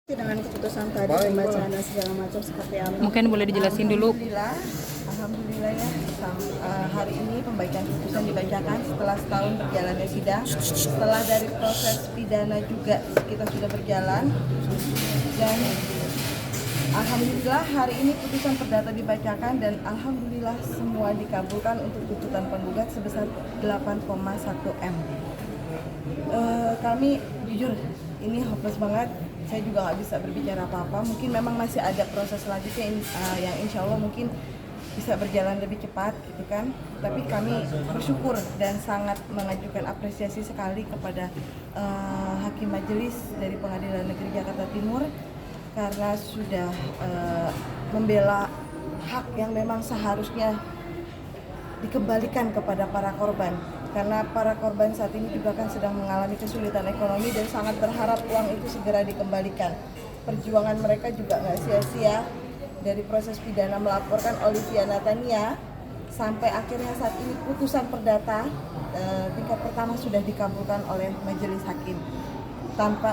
Dengan keputusan tadi pembacaan dan segala macam seperti apa? Mungkin boleh dijelasin dulu. Alhamdulillah ya, hari ini pembacaan putusan dibacakan setelah setahun berjalannya sidang. Setelah dari proses pidana juga kita sudah berjalan, dan alhamdulillah hari ini putusan perdata dibacakan dan alhamdulillah semua dikabulkan untuk tuntutan penggugat sebesar 8,1 M. Kami jujur ini hopeless banget. Saya juga nggak bisa berbicara apa-apa. Mungkin memang masih ada proses selanjutnya yang insya Allah mungkin bisa berjalan lebih cepat gitu kan. Tapi kami bersyukur dan sangat mengajukan apresiasi sekali kepada Hakim Majelis dari Pengadilan Negeri Jakarta Timur karena sudah membela hak yang memang seharusnya dikembalikan kepada para korban. Karena para korban saat ini juga kan sedang mengalami kesulitan ekonomi dan sangat berharap uang itu segera dikembalikan. Perjuangan mereka juga nggak sia-sia dari proses pidana melaporkan Olivia Natania sampai akhirnya saat ini putusan perdata tingkat pertama sudah dikabulkan oleh majelis hakim.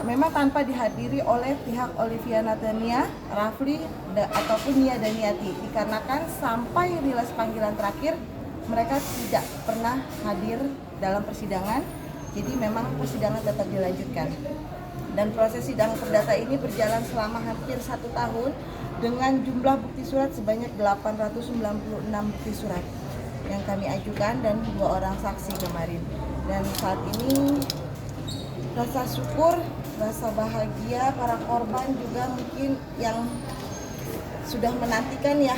Memang tanpa dihadiri oleh pihak Olivia Natania, Rafli ataupun Nia Daniati dikarenakan sampai rilis panggilan terakhir mereka tidak pernah hadir dalam persidangan, jadi memang persidangan tetap dilanjutkan. Dan proses sidang perdata ini berjalan selama hampir 1 tahun dengan jumlah bukti surat sebanyak 896 bukti surat yang kami ajukan dan 2 orang saksi kemarin. Dan saat ini rasa syukur, rasa bahagia para korban juga mungkin yang sudah menantikan ya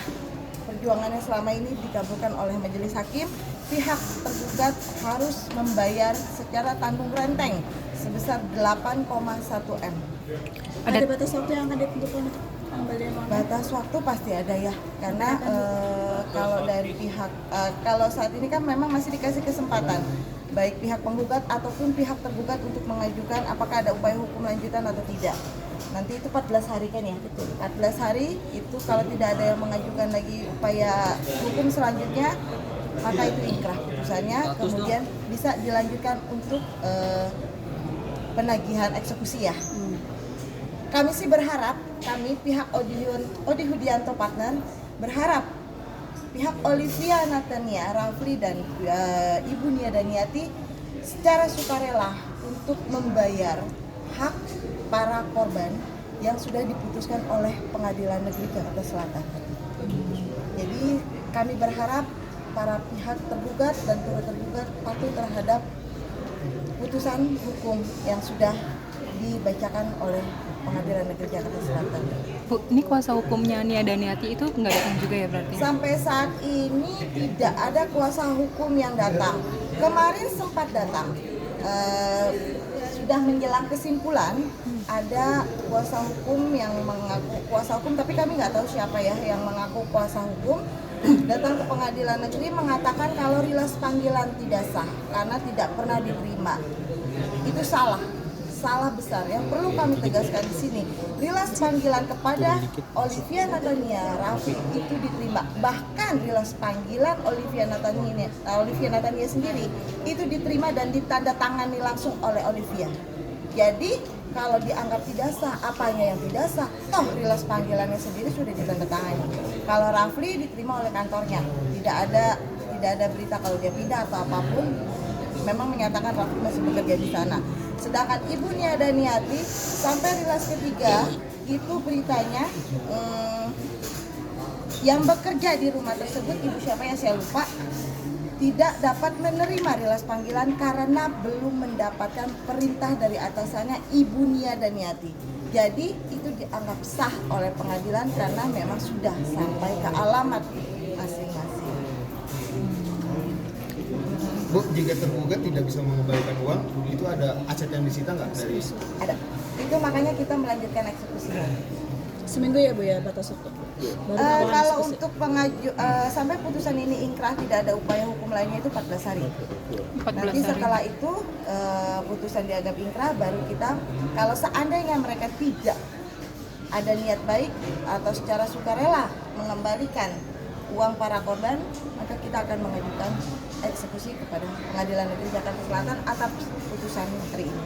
perjuangannya selama ini dikabulkan oleh majelis hakim. Pihak tergugat harus membayar secara tanggung renteng sebesar 8,1 M. Ada batas waktu yang akan ditentukan pembalian uang? Batas waktu pasti ada ya, karena kalau dari pihak kalau saat ini kan memang masih dikasih kesempatan baik pihak penggugat ataupun pihak tergugat untuk mengajukan apakah ada upaya hukum lanjutan atau tidak. Nanti itu 14 hari kan ya? Betul. 14 hari itu kalau tidak ada yang mengajukan lagi upaya hukum selanjutnya, maka itu inkrah putusannya, kemudian bisa dilanjutkan untuk penagihan eksekusi ya. Kami sih berharap, kami pihak Odi Hudianto Partner berharap pihak Olivia Natania, Rafli dan Ibu Nia Daniati secara sukarela untuk membayar hak para korban yang sudah diputuskan oleh Pengadilan Negeri Jakarta Selatan. Jadi kami berharap para pihak tergugat dan turut tergugat patuh terhadap putusan hukum yang sudah dibacakan oleh Pengadilan Negeri Jakarta Selatan. Bu, ini kuasa hukumnya Nia Daniati itu nggak datang juga ya berarti? Sampai saat ini tidak ada kuasa hukum yang datang. Kemarin sempat datang. Sudah menjelang kesimpulan ada kuasa hukum yang mengaku kuasa hukum, tapi kami nggak tahu siapa ya yang mengaku kuasa hukum, datang ke pengadilan negeri mengatakan kalau rilis panggilan tidak sah karena tidak pernah diterima. Itu salah besar. Yang perlu kami tegaskan di sini, rilis panggilan kepada Olivia Natania Raffi itu diterima. Bahkan rilis panggilan Olivia Natania sendiri itu diterima dan ditandatangani langsung oleh Olivia. Jadi kalau dianggap tidak sah, apanya yang tidak sah? Toh rilis panggilannya sendiri sudah ditandatangani. Kalau Rafli diterima oleh kantornya, tidak ada berita kalau dia pindah atau apapun. Memang menyatakan Rafli masih bekerja di sana. Sedangkan Ibu Nia Daniati sampai rilis ketiga itu beritanya yang bekerja di rumah tersebut, ibu siapa ya saya lupa, tidak dapat menerima rilis panggilan karena belum mendapatkan perintah dari atasannya Ibu Nia Daniati. Jadi itu dianggap sah oleh pengadilan karena memang sudah sampai ke alamat masing-masing. Bu, jika tergugat tidak bisa mengembalikan uang, itu ada aset yang disita nggak dari? Ada. Itu makanya kita melanjutkan eksekusinya. Seminggu ya Bu ya batas waktu? Kalau untuk sampai putusan ini ingkrah tidak ada upaya hukum lainnya itu 14 hari. 14 Nanti hari. setelah itu putusan dianggap ingkrah baru kita, kalau seandainya mereka tidak ada niat baik atau secara sukarela mengembalikan uang para korban, maka kita akan mengajukan eksekusi kepada Pengadilan Negeri Jakarta Selatan atas putusan hari ini.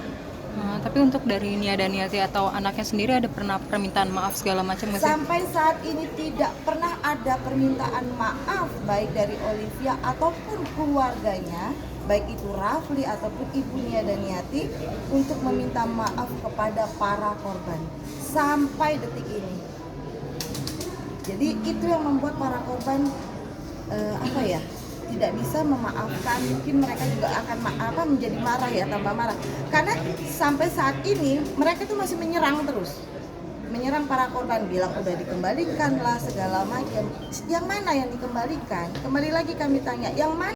Tapi untuk dari Nia dan Niati atau anaknya sendiri ada pernah permintaan maaf segala macam nggak sih? Sampai saat ini tidak pernah ada permintaan maaf baik dari Olivia ataupun keluarganya, baik itu Rafli ataupun Ibu Nia dan Niati, untuk meminta maaf kepada para korban sampai detik ini. Jadi itu yang membuat para korban tidak bisa memaafkan. Mungkin mereka juga akan menjadi marah ya, tambah marah. Karena sampai saat ini mereka tuh masih menyerang terus. Menyerang para korban, bilang udah dikembalikan lah segala macam. Yang mana yang dikembalikan? Kembali lagi kami tanya, yang mana